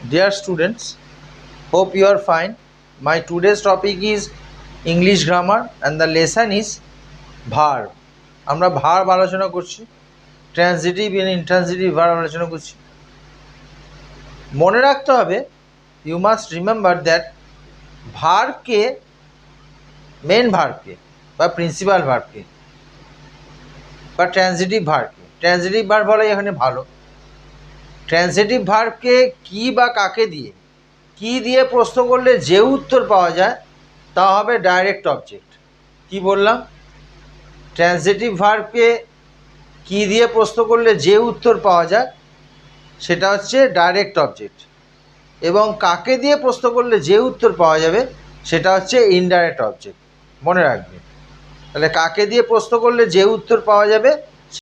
Dear students, hope you are fine. My today's topic is English grammar and the lesson is verb. আমরা verb আলোচনা করছি, transitive এবং intransitive verb আলোচনা করছি। মনে রাখতে হবে, ইউ মাস্ট রিমেম্বার দ্যাট ভার্বকে, মেন ভার্বকে বা প্রিন্সিপাল ভার্বকে বা ট্রান্সিটিভ ভার্ব বলাই এখানে ভালো। ট্রান্সিটিভ ভার্বকে কি বা কাকে দিয়ে, কি দিয়ে প্রশ্ন করলে যে উত্তর পাওয়া যায় তা হবে ডাইরেক্ট অবজেক্ট। কি বললাম? ট্রান্সিটিভ ভার্বকে কি দিয়ে প্রশ্ন করলে যে উত্তর পাওয়া যায় সেটা হচ্ছে ডাইরেক্ট অবজেক্ট, এবং কাকে দিয়ে প্রশ্ন করলে যে উত্তর পাওয়া যাবে সেটা হচ্ছে ইনডাইরেক্ট অবজেক্ট। মনে রাখবে, তাহলে কাকে দিয়ে প্রশ্ন করলে যে উত্তর পাওয়া যাবে